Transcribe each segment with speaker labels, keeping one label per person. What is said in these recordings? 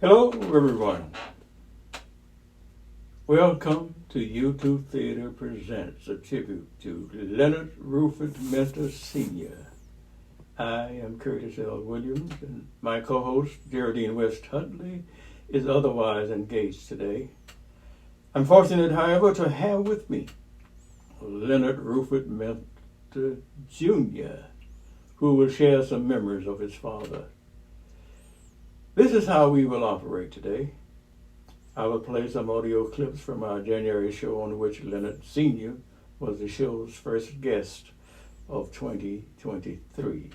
Speaker 1: Hello, everyone. Welcome to YouTube Theater Presents a tribute to Leonard Rufus Mentor Sr. I am Curtis L. Williams, and my co-host, Geraldine West Huntley, is otherwise engaged today. I'm fortunate, however, to have with me Leonard Rufus Mentor Jr., who will share some memories of his father. This is how we will operate today. I will play some audio clips from our January show on which Leonard Sr. was the show's first guest of 2023.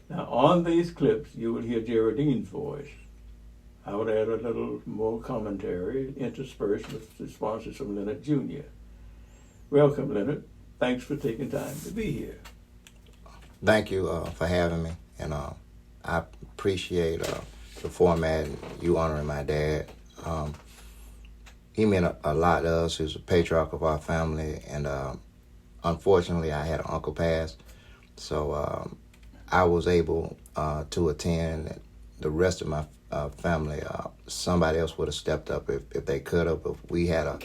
Speaker 1: Now, on these clips, you will hear Geraldine's voice. I would add a little more commentary interspersed with responses from Leonard Jr. Welcome, Leonard. Thanks for taking time to be here.
Speaker 2: Thank you for having me, and I appreciate the format and you honoring my dad. He meant a lot to us. He was a patriarch of our family, and unfortunately, I had an uncle pass, so I was able to attend. The rest of my family, somebody else would have stepped up if they could have, but we had a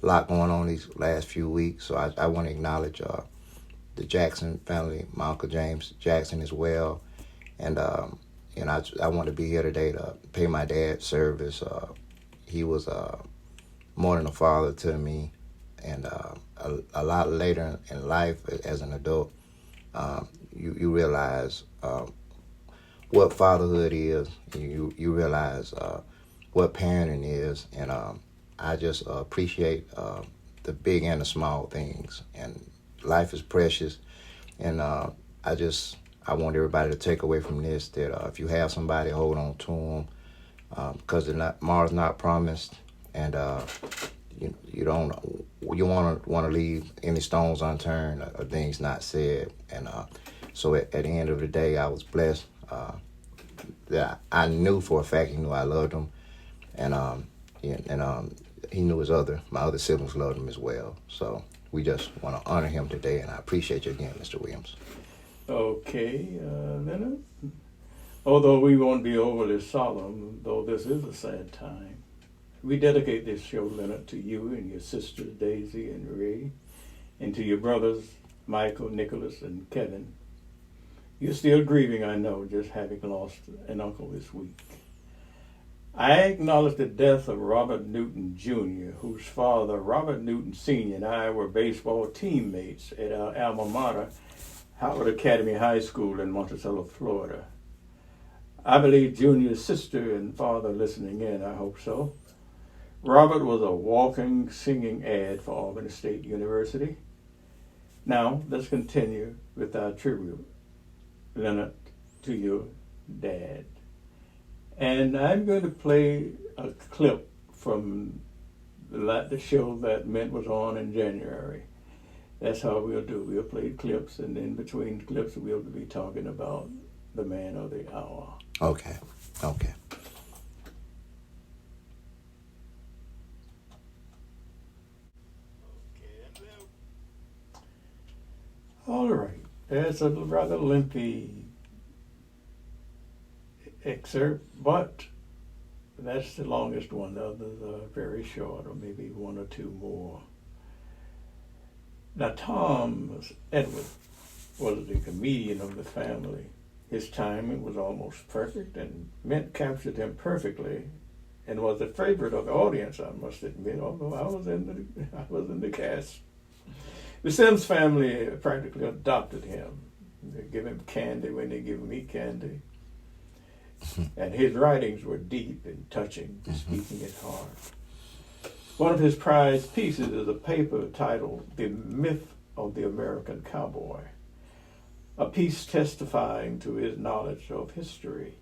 Speaker 2: lot going on these last few weeks, so I want to acknowledge the Jackson family, my Uncle James Jackson as well, and I want to be here today to pay my dad service. He was more than a father to me, and a lot later in life as an adult, you realize what fatherhood is. You realize what parenting is, and I just appreciate the big and the small things. And life is precious, and I want everybody to take away from this that if you have somebody, hold on to them, because tomorrow's not promised, and you want to leave any stones unturned or things not said. And so at the end of the day, I was blessed that I knew for a fact he knew I loved him, and he knew my other siblings loved him as well. So we just want to honor him today, and I appreciate you again, Mr. Williams.
Speaker 1: Okay, Leonard. Although we won't be overly solemn, though this is a sad time, we dedicate this show, Leonard, to you and your sisters, Daisy and Ray, and to your brothers, Michael, Nicholas, and Kevin. You're still grieving, I know, just having lost an uncle this week. I acknowledge the death of Robert Newton Jr., whose father, Robert Newton Sr., and I were baseball teammates at our alma mater, Howard Academy High School in Monticello, Florida. I believe Junior's sister and father listening in, I hope so. Robert was a walking, singing ad for Albany State University. Now, let's continue with our tribute, Leonard, to your dad. And I'm going to play a clip from the show that Mint was on in January. That's how we'll do. We'll play clips, and in between the clips, we'll be talking about the man of the hour.
Speaker 2: Okay.
Speaker 1: All right. That's a rather lengthy excerpt, but that's the longest one. The others are very short, or maybe one or two more. Now, Tom Edward was the comedian of the family. His timing was almost perfect, and Mint captured him perfectly, and was a favorite of the audience, I must admit, although I was in the cast. The Sims family practically adopted him. They give him candy when they give me candy. And his writings were deep and touching, speaking at heart. One of his prized pieces is a paper titled The Myth of the American Cowboy, a piece testifying to his knowledge of history.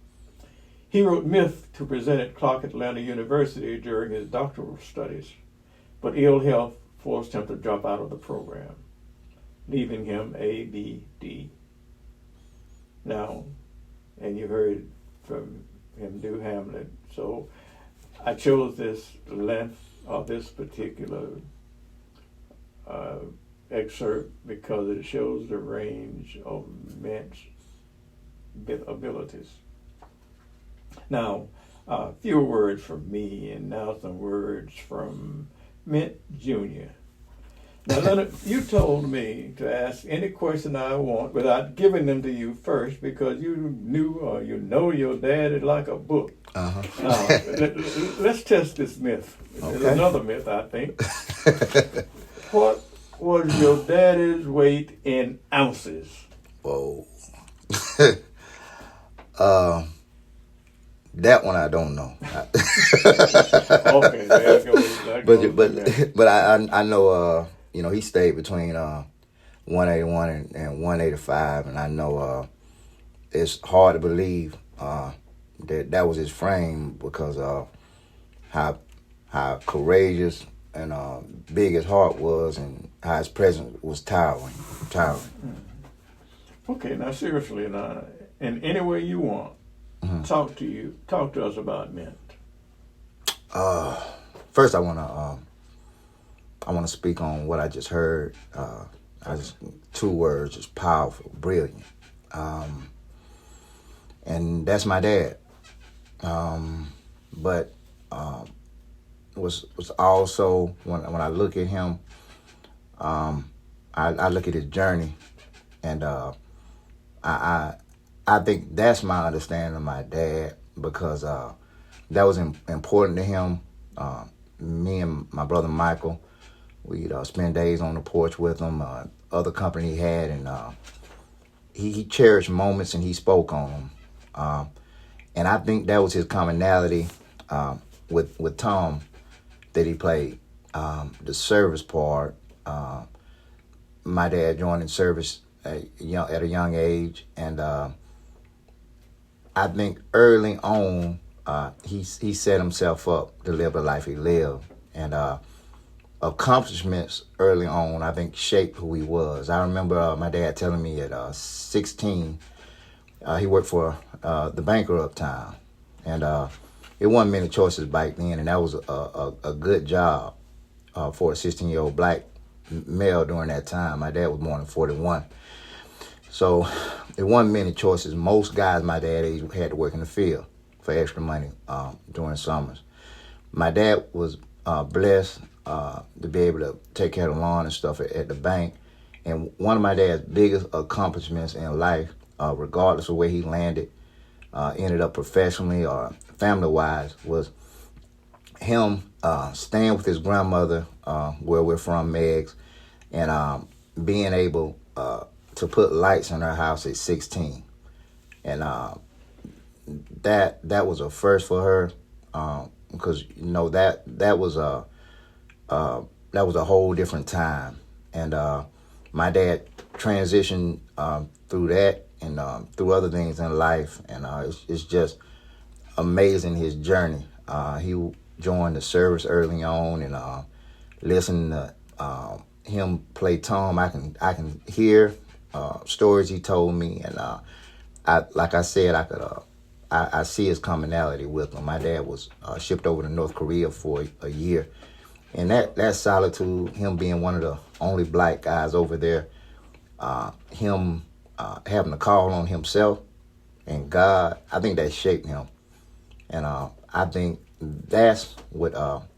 Speaker 1: He wrote Myth to present at Clark Atlanta University during his doctoral studies, but ill health forced him to drop out of the program, leaving him ABD. Now, and you heard from him do Hamlet, so I chose this length of this particular excerpt because it shows the range of Mint's abilities. Now, A few words from me, and now some words from Mint Jr. Now, Leonard, you told me to ask any question I want without giving them to you first because you knew or you know your dad is like a book.
Speaker 2: Uh-huh.
Speaker 1: Let's test this myth. There's
Speaker 2: Okay.
Speaker 1: another myth, I think. What was your daddy's weight in ounces?
Speaker 2: Whoa. That one I don't know.
Speaker 1: Okay, there goes.
Speaker 2: But I know he stayed between 181 and 185, and I know it's hard to believe that was his frame because how courageous and big his heart was, and how his presence was towering.
Speaker 1: Okay, now seriously, now in any way you want, talk to us about Mint.
Speaker 2: First, I want to speak on what I just heard. Two words, just powerful, brilliant, and that's my dad. But was also when I look at him, I look at his journey, and I think that's my understanding of my dad because that was important to him. Me and my brother Michael, we'd spend days on the porch with him. Other company he had, and he cherished moments and he spoke on them. And I think that was his commonality with Tom that he played. The service part. My dad joined in service at a young age, and I think early on he set himself up to live the life he lived, and accomplishments early on I think shaped who he was. I remember my dad telling me at 16 he worked for the banker uptown, and it wasn't many choices back then, and that was a good job for a 16-year-old black male during that time. My dad was born in 41. So it wasn't many choices. Most guys my dad age had to work in the field for extra money during summers. My dad was blessed to be able to take care of the lawn and stuff at the bank. And one of my dad's biggest accomplishments in life, regardless of where he landed, ended up professionally or family-wise, was him staying with his grandmother, where we're from, Meg's, and being able to put lights in her house at 16. And that was a first for her, because that was a whole different time. And my dad transitioned through that and through other things in life, and it's just amazing his journey. He joined the service early on, and listening to him play Tom, I can hear stories he told me, and I see his commonality with him. My dad was shipped over to North Korea for a year, and that solitude, him being one of the only black guys over there, him having to call on himself and God, I think that shaped him. And I think that's what,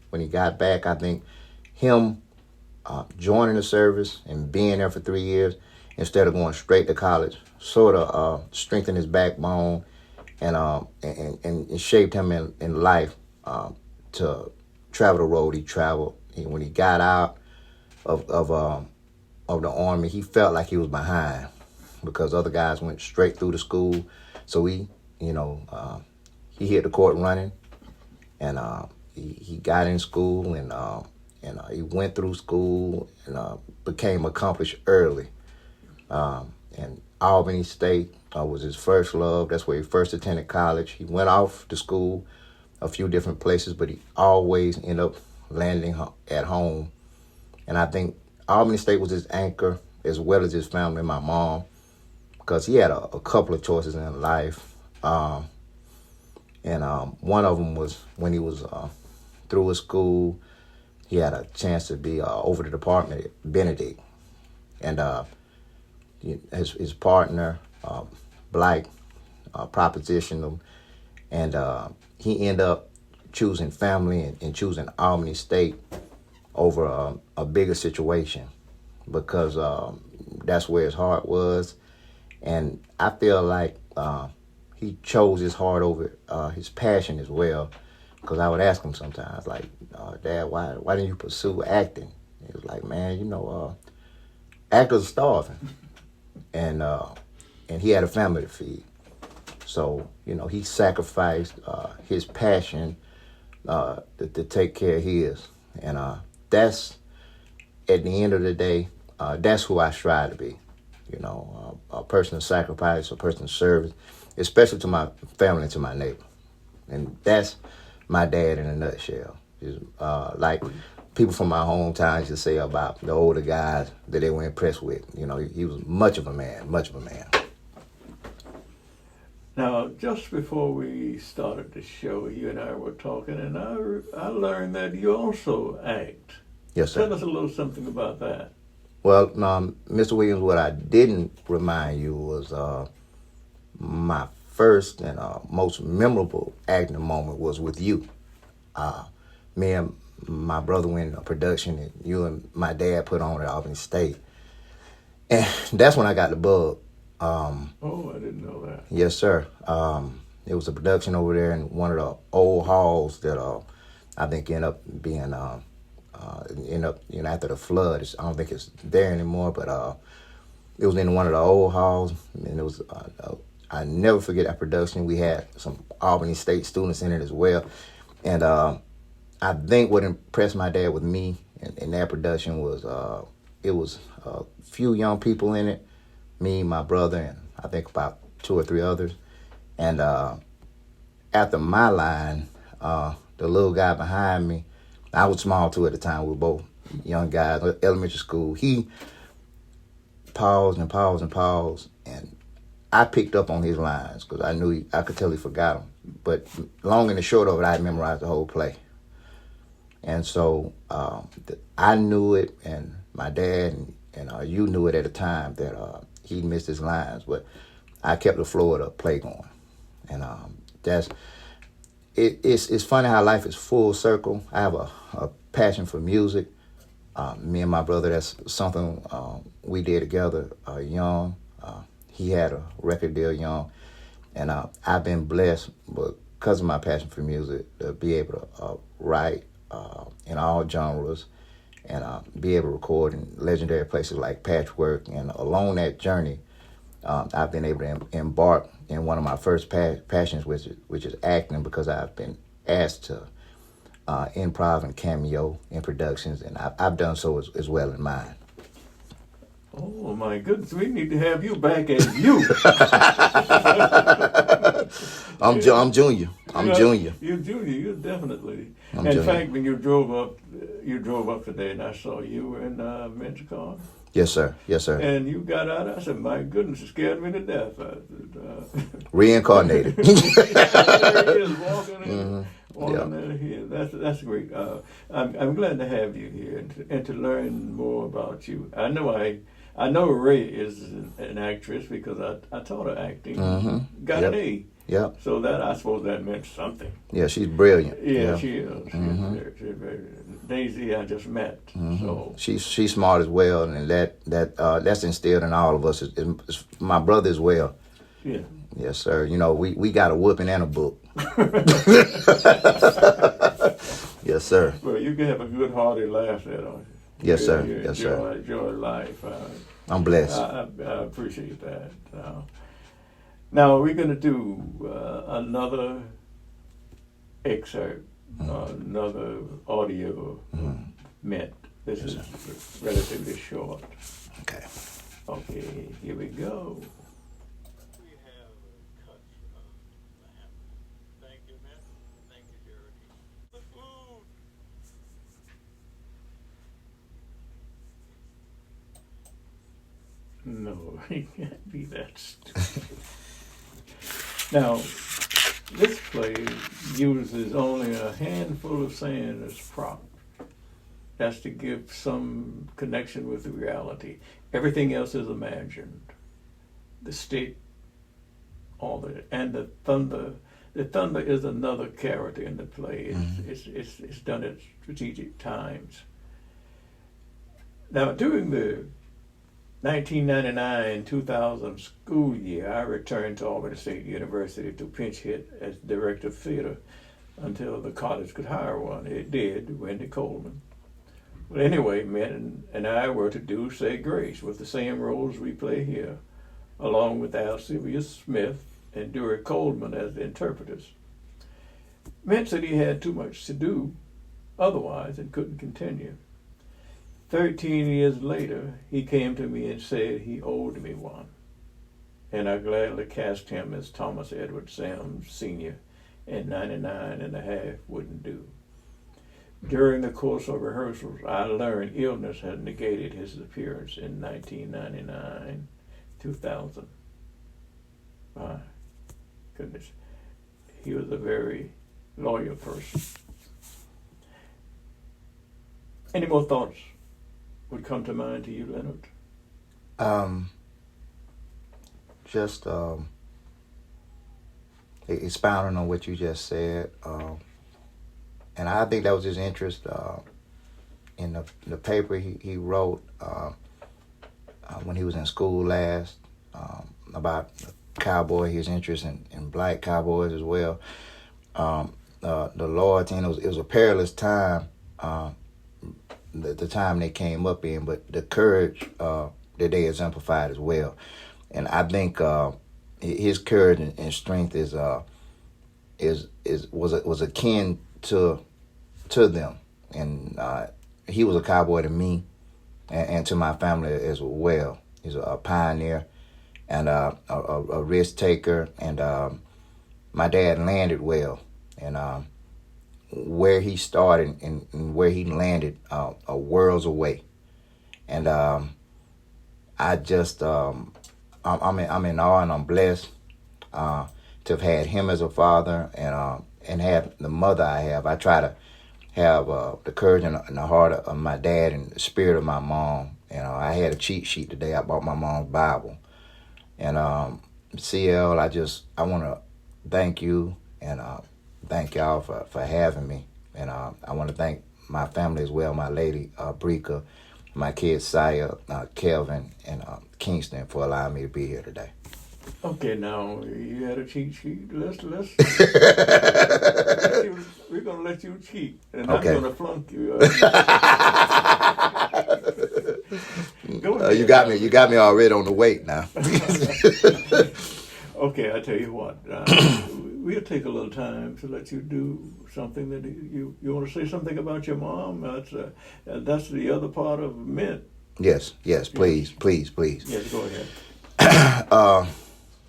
Speaker 2: when he got back, I think him joining the service and being there for 3 years instead of going straight to college sort of strengthened his backbone and shaped him in life to travel the road he traveled. When he got out of the Army, he felt like he was behind because other guys went straight through the school. So he hit the court running, and he got in school, and he went through school and became accomplished early. And Albany State was his first love. That's where he first attended college. He went off to school a few different places, but he always ended up landing at home. And I think Albany State was his anchor, as well as his family, my mom, because he had a couple of choices in life. And one of them was when he was through his school, he had a chance to be over the department at Benedict. And his partner, Black, propositioned him. And he ended up choosing family and choosing Albany State over a bigger situation because that's where his heart was. And I feel like he chose his heart over his passion as well. Because I would ask him sometimes, like, Dad, why didn't you pursue acting? He was like, man, actors are starving. And he had a family to feed. So, he sacrificed his passion to take care of his. And that's, at the end of the day, that's who I strive to be. A person of sacrifice, a person of service, especially to my family and to my neighbor. And that's my dad in a nutshell. Like people from my hometown used to say about the older guys that they were impressed with. He was much of a man.
Speaker 1: Now, just before we started the show, you and I were talking, and I learned that you also act.
Speaker 2: Yes, sir.
Speaker 1: Tell us a little something about that.
Speaker 2: Well, Mr. Williams, what I didn't remind you was my first and most memorable acting moment was with you. Me and my brother went in a production that you and my dad put on at Albany State. And that's when I got the bug.
Speaker 1: Oh, I didn't know that.
Speaker 2: Yes, sir. It was a production over there in one of the old halls that I think ended up being, after the flood. I don't think it's there anymore, but it was in one of the old halls. And it was, I never forget that production. We had some Albany State students in it as well. And I think what impressed my dad with me in that production was it was a few young people in it, me, my brother, and I think about 2 or 3 others. And after my line, the little guy behind me, I was small too at the time, we were both young guys, elementary school, he paused and paused and paused, and I picked up on his lines because I could tell he forgot them. But long and the short of it, I had memorized the whole play. And so I knew it, and my dad and you knew it at the time that he missed his lines, but I kept the flow of the play going. And it's funny how life is full circle. I have a passion for music. Me and my brother, that's something we did together young. He had a record deal young. And I've been blessed because of my passion for music to be able to write in all genres and be able to record in legendary places like Patchwork. And along that journey, I've been able to embark in one of my first passions, which is acting, because I've been asked to improv and cameo in productions, and I've done so as well in mine.
Speaker 1: Oh my goodness, we need to have you back as you.
Speaker 2: I'm junior. I'm junior.
Speaker 1: You're junior. You're definitely.
Speaker 2: I'm
Speaker 1: in
Speaker 2: junior.
Speaker 1: fact, when you drove up today, and I saw you were in men's car.
Speaker 2: Yes, sir. Yes, sir.
Speaker 1: And you got out. I said, "My goodness, it scared me to death." I said,
Speaker 2: Reincarnated.
Speaker 1: There he is walking in.
Speaker 2: Yeah.
Speaker 1: Out here. That's great. I'm glad to have you here and to learn more about you. I know Ray is an actress because I taught her acting. Got an A.
Speaker 2: Yeah.
Speaker 1: So that, I suppose that meant something.
Speaker 2: Yeah, she's brilliant.
Speaker 1: Yeah, she is. She's very, Daisy, I just met. So
Speaker 2: She's smart as well, and that's instilled in all of us. It's my brother as well.
Speaker 1: yeah.
Speaker 2: Yes, sir. We got a whooping and a book. Yes, sir.
Speaker 1: Well, you can have a good hearty laugh there, don't you?
Speaker 2: Yes, sir.
Speaker 1: You
Speaker 2: Yes, sir.
Speaker 1: enjoy life.
Speaker 2: I'm blessed.
Speaker 1: I appreciate that. Now we're going to do another excerpt, another audio mint. This is relatively short.
Speaker 2: Okay.
Speaker 1: Okay, here we go.
Speaker 3: We have cuts of the hammer. Thank you, Matt. Thank you, Jerry. The food.
Speaker 1: No, it can't be that stupid. Now, this play uses only a handful of sand as prop. That's to give some connection with the reality. Everything else is imagined. The stick, and the thunder the thunder is another character in the play. It's done at strategic times. Now, during the 1999-2000 school year, I returned to Albany State University to pinch hit as director of theater until the college could hire one. It did, Wendy Coleman. Well, anyway, Mint and I were to do Say Grace with the same roles we play here, along with Alcivia Smith and Dewey Coleman as the interpreters. Mint said he had too much to do otherwise and couldn't continue. 13 years later, he came to me and said he owed me one, and I gladly cast him as Thomas Edward Sams Sr., and 99 and a half wouldn't do. During the course of rehearsals, I learned illness had negated his appearance in 1999, 2000. My goodness, he was a very loyal person. Any more thoughts would come to mind to you, Leonard?
Speaker 2: Just expounding on what you just said, and I think that was his interest in the paper he wrote when he was in school last about the cowboy, his interest in black cowboys as well. The loyalty, and it was a perilous time, the time they came up in, but the courage that they exemplified as well. And I think his courage and strength was akin to them, and he was a cowboy to me and to my family as well. He's a pioneer and a risk taker, and my dad landed well, and where he started and where he landed are worlds away, and I just I'm in awe, and I'm blessed to have had him as a father, and have the mother I have. I try to have the courage and the heart of my dad and the spirit of my mom. I had a cheat sheet today. I bought my mom's Bible, and CL, I want to thank you and thank y'all for having me, and I want to thank my family as well, my lady Brika, my kids Saya, Kelvin, and Kingston for allowing me to be here today.
Speaker 1: Okay, now you had a cheat sheet. Let's we're gonna let you cheat, and
Speaker 2: Okay.
Speaker 1: I'm gonna flunk you. Go ahead.
Speaker 2: You got me already on the weight now.
Speaker 1: Okay, I tell you what. We'll take a little time to let you do something that you want to say something about your mom. That's the other part of Mint.
Speaker 2: Yes, please.
Speaker 1: Yes, go ahead.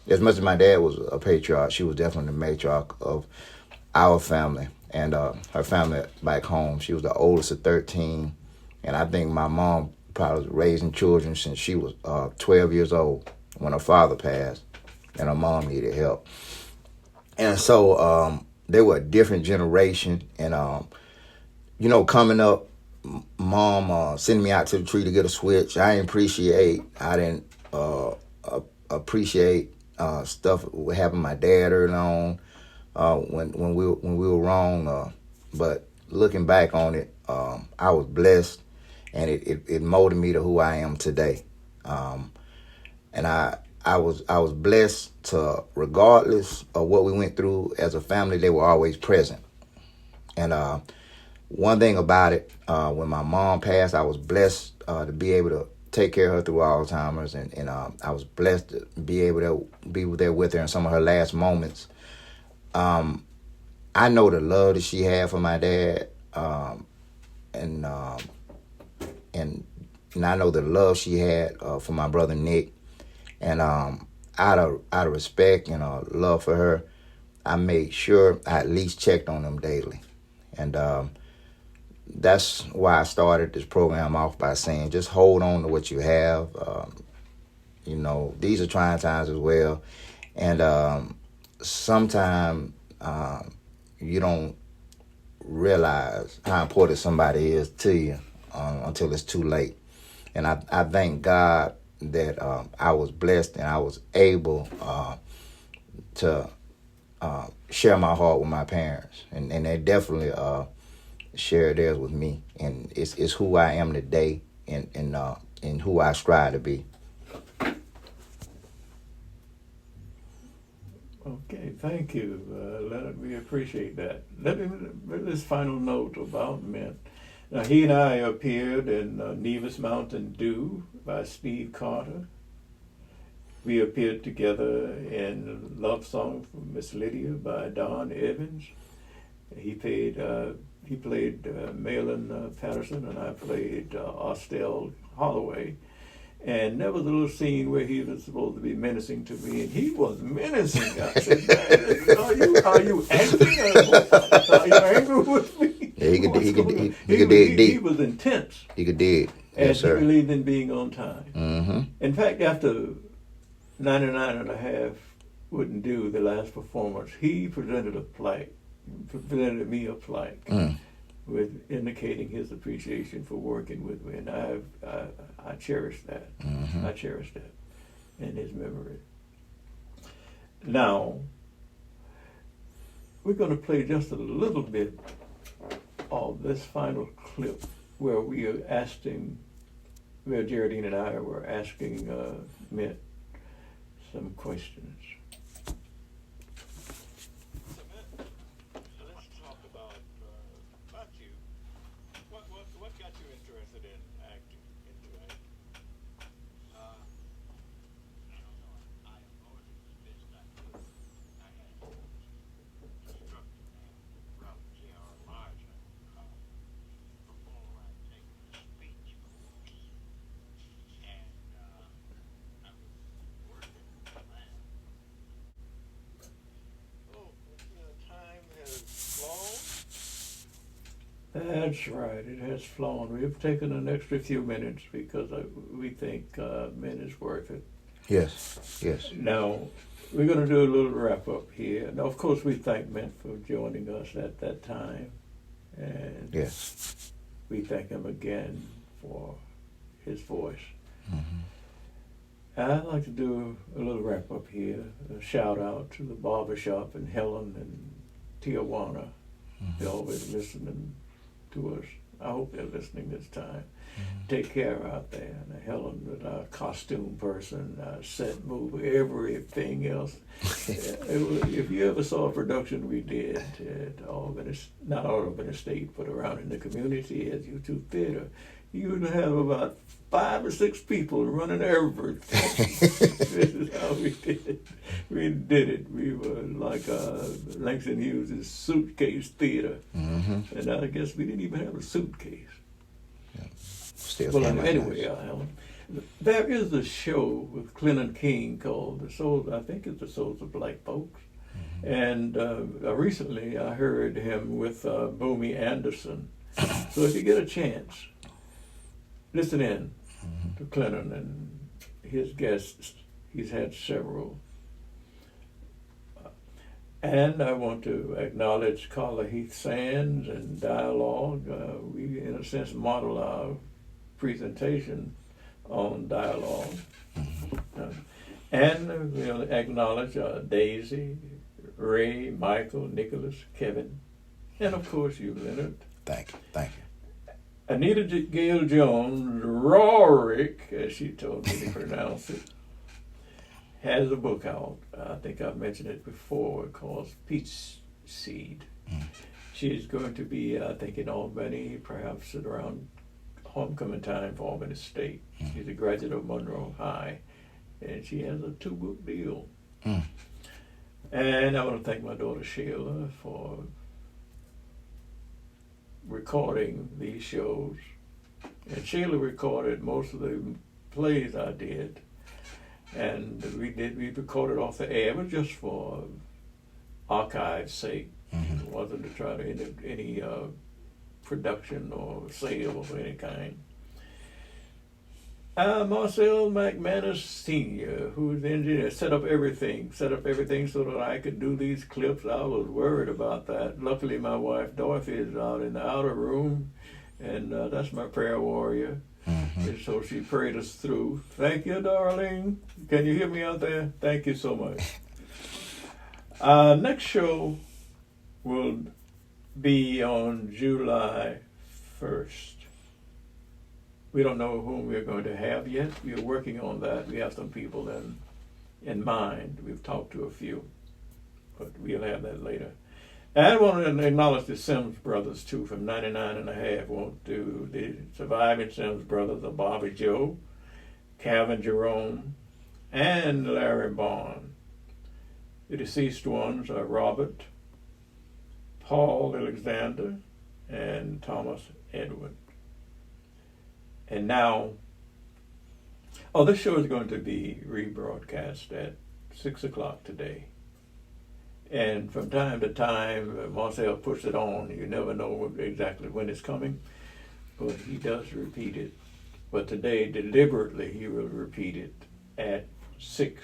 Speaker 2: As much as my dad was a patriarch, she was definitely the matriarch of our family and her family back home. She was the oldest of 13, and I think my mom probably was raising children since she was 12 years old when her father passed, and her mom needed help. And so they were a different generation, and coming up, mom sending me out to the tree to get a switch. I didn't appreciate stuff what happened to my dad early on when we were wrong. But looking back on it, I was blessed, and it molded me to who I am today. And I was blessed to, regardless of what we went through as a family, they were always present. And one thing about it, when my mom passed, I was blessed to be able to take care of her through Alzheimer's, and I was blessed to be able to be there with her in some of her last moments. I know the love that she had for my dad, and I know the love she had for my brother Nick, and out of respect and love for her, I made sure I at least checked on them daily, and that's why I started this program off by saying, just hold on to what you have. These are trying times as well. And sometimes you don't realize how important somebody is to you until it's too late. And I thank God that I was blessed and I was able to share my heart with my parents, and they definitely share theirs with me, and it's who I am today, and who I strive to be.
Speaker 1: Okay, thank you, Leonard. We appreciate that. Let me this final note about Mint. Now, he and I appeared in Nevis Mountain Dew by Steve Carter. We appeared together in Love Song from Miss Lydia by Don Evans. He played Malin Patterson, and I played Austell Holloway. And there was a little scene where he was supposed to be menacing to me, and he was menacing. I said, "Man, are you angry? Are you angry with me?"
Speaker 2: Yeah, he could dig
Speaker 1: He
Speaker 2: deep.
Speaker 1: was intense.
Speaker 2: He could dig.
Speaker 1: And
Speaker 2: Yes, sir.
Speaker 1: he believed in being on time.
Speaker 2: Mm-hmm.
Speaker 1: In fact, after 99 and a half wouldn't do the last performance, he presented presented me a plaque. With indicating his appreciation for working with me, and I cherish that.
Speaker 2: Mm-hmm.
Speaker 1: I cherish that in his memory. Now, we're going to play just a little bit of this final clip where we are asking, where Geraldine and I were asking Mint some questions.
Speaker 3: Let's talk about you. What got you interested in acting? I don't know. I always been that good. I had instructed Robert J.R. Larger before I take a speech, and I was working in the lab. Oh, time has flown.
Speaker 1: That's right, it has flown. We've taken an extra few minutes because we think Mint is worth it.
Speaker 2: Yes. Yes.
Speaker 1: Now, we're going to do a little wrap up here. Now, of course, we thank Mint for joining us at that time. And
Speaker 2: Yes.
Speaker 1: we thank him again for his voice.
Speaker 2: Mm-hmm.
Speaker 1: I'd like to do a little wrap up here. A shout out to the barbershop in Helen and Tijuana. They're always listening to us. I hope they're listening this time. Take care out there. Now, Helen was our costume person, our set mover, everything else. If you ever saw a production we did at not Albany State, but around in the community at YouTube Theater, you would have about 5 or 6 people running everything. This is how we did it. We did it. We were like Langston Hughes' suitcase theater.
Speaker 2: Mm-hmm.
Speaker 1: And I guess we didn't even have a suitcase.
Speaker 2: Still
Speaker 1: Well,
Speaker 2: came out
Speaker 1: anyway,
Speaker 2: nice.
Speaker 1: Helen, there is a show with Clinton King called The Souls, I think it's The Souls of Black Folks. And recently I heard him with Boomie Anderson. So if you get a chance, listen in to Clinton and his guests. He's had several. And I want to acknowledge Carla Heath Sands and Dialogue. We, in a sense, model our presentation on Dialogue. And we'll acknowledge Daisy, Ray, Michael, Nicholas, Kevin, and of course you, Leonard.
Speaker 2: Thank you.
Speaker 1: Anita Gail Jones, Rorick, as she told me to pronounce it, has a book out. I think I've mentioned it before, called Peach Seed. She's going to be, I think, in Albany, perhaps at around homecoming time for Albany State. She's a graduate of Monroe High, and she has a 2-book deal. And I want to thank my daughter Sheila for recording these shows. And Sheila recorded most of the plays I did. And we recorded off the air, but just for archive's sake. It wasn't to try to end any production or sale of any kind. Marcel McManus Sr., who's the engineer, set up everything so that I could do these clips. I was worried about that. Luckily, my wife Dorothy is out in the outer room, and that's my prayer warrior. And so she prayed us through. Thank you, darling. Can you hear me out there? Thank you so much. Next show will be on July 1st. We don't know whom we're going to have yet. We're working on that. We have some people in mind. We've talked to a few, but we'll have that later. And I want to acknowledge the Sims brothers, too, from 99 and a half. Want to the surviving Sims brothers are Bobby Joe, Calvin Jerome, and Larry Bond. The deceased ones are Robert, Paul Alexander, and Thomas Edward. And now, this show is going to be rebroadcast at 6 o'clock today. And from time to time, Marcel puts it on. You never know exactly when it's coming, but he does repeat it. But today, deliberately, he will repeat it at 6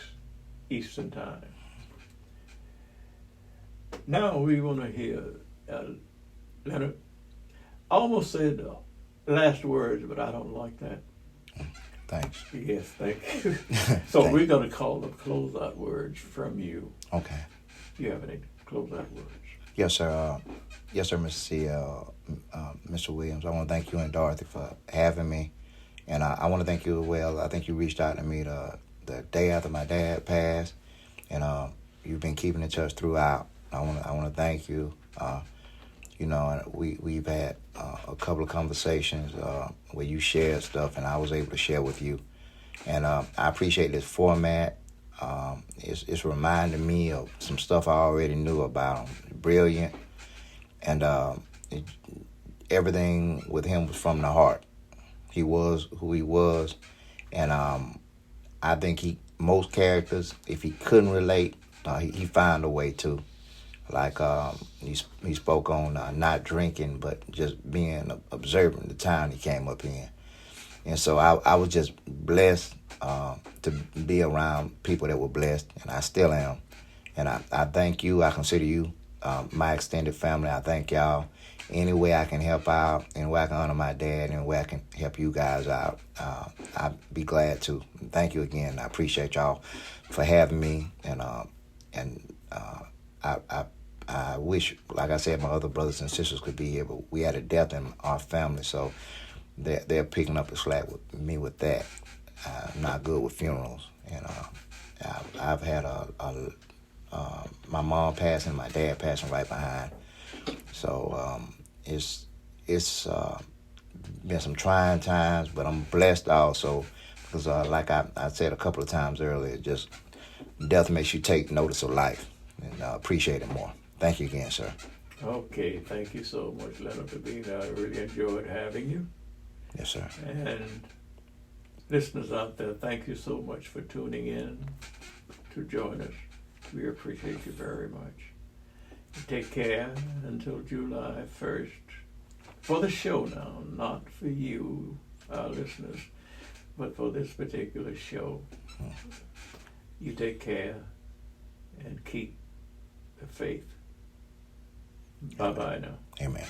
Speaker 1: Eastern Time. Now we want to hear Leonard. I almost said last words, but I don't like that.
Speaker 2: Thanks.
Speaker 1: Yes, thank you. So
Speaker 2: Thank
Speaker 1: we're going to call the closeout words from you.
Speaker 2: Okay.
Speaker 1: Do you have any closeout words?
Speaker 2: Yes, sir. Yes, sir, Mr. C.L. Mr. Williams. I want to thank you and Dorothy for having me. And I want to thank you as well. I think you reached out to me the day after my dad passed. And you've been keeping in touch throughout. I want to thank you. We've had a couple of conversations where you shared stuff, and I was able to share with you. And I appreciate this format. It's reminding me of some stuff I already knew about him. Brilliant, and everything with him was from the heart. He was who he was, and I think most characters, if he couldn't relate, he found a way to. Like he spoke on not drinking, but just being observant the town he came up in. And so I was just blessed to be around people that were blessed, and I still am. And I thank you. I consider you my extended family. I thank y'all. Any way I can help out, any way I can honor my dad, any way I can help you guys out, I'd be glad to. Thank you again. I appreciate y'all for having me, and I wish, like I said, my other brothers and sisters could be here, but we had a death in our family, so they're picking up the slack with me with that. I'm not good with funerals, and I've had my mom passing, my dad passing right behind. So it's been some trying times, but I'm blessed also because, like I said a couple of times earlier, just death makes you take notice of life and appreciate it more. Thank you again, sir.
Speaker 1: Okay, thank you so much, Leonard, for being here. I really enjoyed having you.
Speaker 2: Yes, sir.
Speaker 1: And listeners out there, thank you so much for tuning in to join us. We appreciate you very much. Take care until July 1st. For the show now, not for you, our listeners, but for this particular show. You take care and keep the faith. Bye-bye now.
Speaker 2: Amen.